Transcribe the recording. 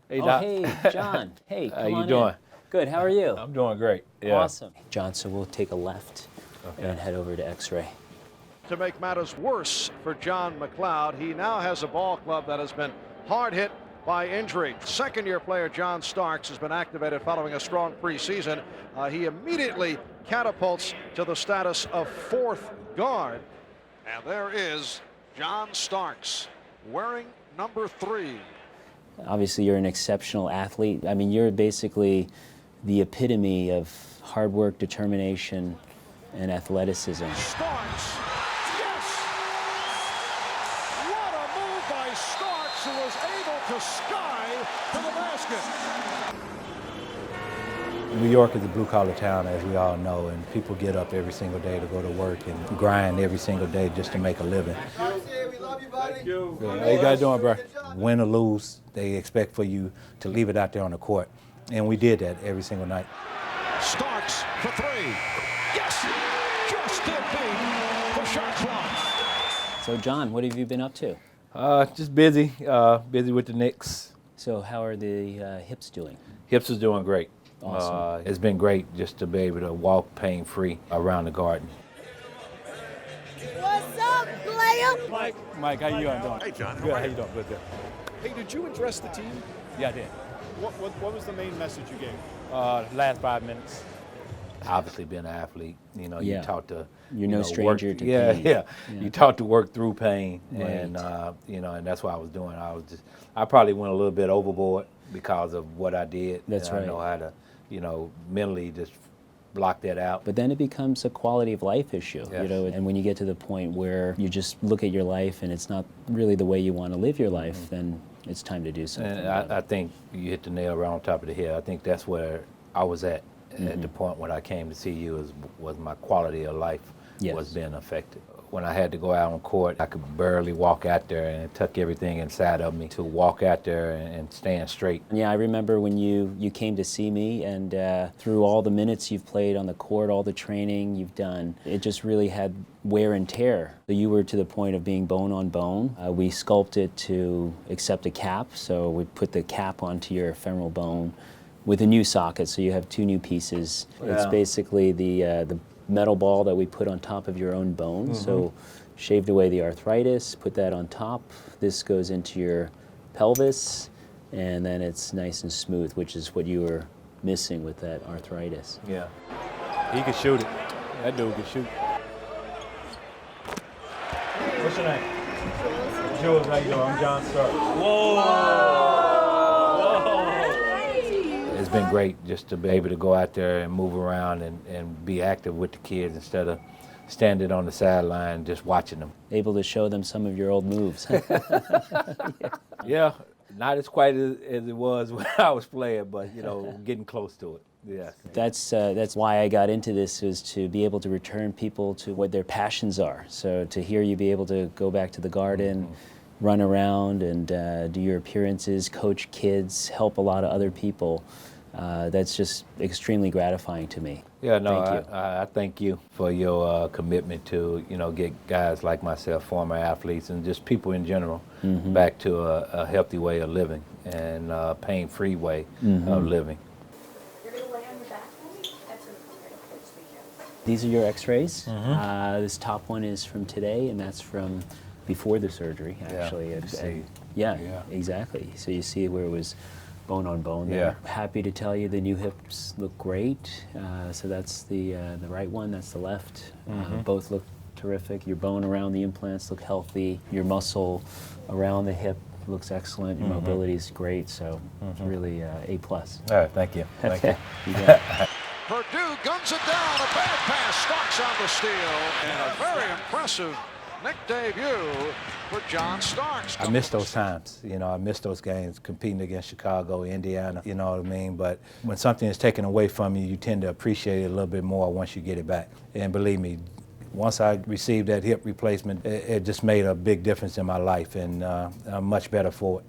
Hey, Oh, Doc. hey, John. Hey, come How you on doing? in. Good, how are you? I'm doing great. Yeah. Awesome. John, so we'll take a left and head over to X-ray. To make matters worse for John McLeod, he now has a ball club that has been hard hit by injury. Second-year player John Starks has been activated following a strong preseason. He immediately catapults to the status of fourth guard. And there is John Starks wearing number 3. Obviously, you're an exceptional athlete. I mean, you're basically the epitome of hard work, determination, and athleticism. Starks, yes! What a move by Starks, who was able to sky to the basket. New York is a blue-collar town, as we all know, and people get up every single day to go to work and grind every single day just to make a living. We love you, buddy. How you guys doing, bro? Win or lose, they expect for you to leave it out there on the court, and we did that every single night. Starks for 3. Yes! Just did beat the shot clock. So, John, what have you been up to? Just busy. Busy with the KNICKS. So, how are the hips doing? Hips is doing great. Awesome. It's been great just to be able to walk pain-free around the garden. What's up, player? Mike, how you doing? Hey, John. Good. How you doing? Good. Hey, did you address the team? Yeah, I did. What was the main message you gave? Last 5 minutes. Obviously, being an athlete, you know, Yeah. you taught to. You're no work, stranger to yeah, pain. yeah, Yeah. You taught to work through pain, Right. and you know, and that's what I was doing. I probably went a little bit overboard because of what I did. That's and right. I know how to, you know, mentally just block that out. But then it becomes a quality of life issue, you Yes. know, and when you get to the point where you just look at your life and it's not really the way you want to live your life, then it's time to do something And about I it. think you hit the nail right on top of the head. I think that's where I was at Mm-hmm. the point when I came to see you was my quality of life Yes. was being affected. When I had to go out on court, I could barely walk out there, and it took everything inside of me to walk out there and stand straight. Yeah, I remember when you came to see me, and through all the minutes you've played on the court, all the training you've done, it just really had wear and tear. So you were to the point of being bone on bone. We sculpted to accept a cap, so we put the cap onto your femoral bone with a new socket, so you have 2 new pieces. It's Yeah. basically the metal ball that we put on top of your own bone. So shaved away the arthritis, put that on top. This goes into your pelvis, and then it's nice and smooth, which is what you were missing with that arthritis. Yeah. He could shoot it. That dude could shoot. What's your name? Jules. How you doing? I'm John Starks. It's been great just to be able to go out there and move around and be active with the kids instead of standing on the sideline just watching them. Able to show them some of your old moves. Yeah, not as quite as it was when I was playing, but you know, getting close to it. Yeah. That's why I got into this, is to be able to return people to what their passions are. So to hear you be able to go back to the garden, run around and do your appearances, coach kids, help a lot of other people, that's just extremely gratifying to me. Yeah, no, Thank you. I thank you for your commitment to, you know, get guys like myself, former athletes, and just people in general back to a healthy way of living and a pain-free way of living. You're going to lay on your back now? That's what we're going to fix the kids. These are your x-rays. This top one is from today, and that's from before the surgery, actually. you see. Yeah, Yeah. exactly. So you see where it was bone on bone there. Happy to tell you the new hips look great. So that's the right one, that's the left. Both look terrific. Your bone around the implants look healthy. Your muscle around the hip looks excellent. Your mobility is great. So it's really A+. All right, thank you. Thank you. You got it. Purdue guns it down. A bad pass. Starks on the steal. And a very impressive Nick debut for John Starks. I miss those times, you know, I miss those games, competing against Chicago, Indiana, you know what I mean? But when something is taken away from you, you tend to appreciate it a little bit more once you get it back. And believe me, once I received that hip replacement, it just made a big difference in my life, and I'm much better for it.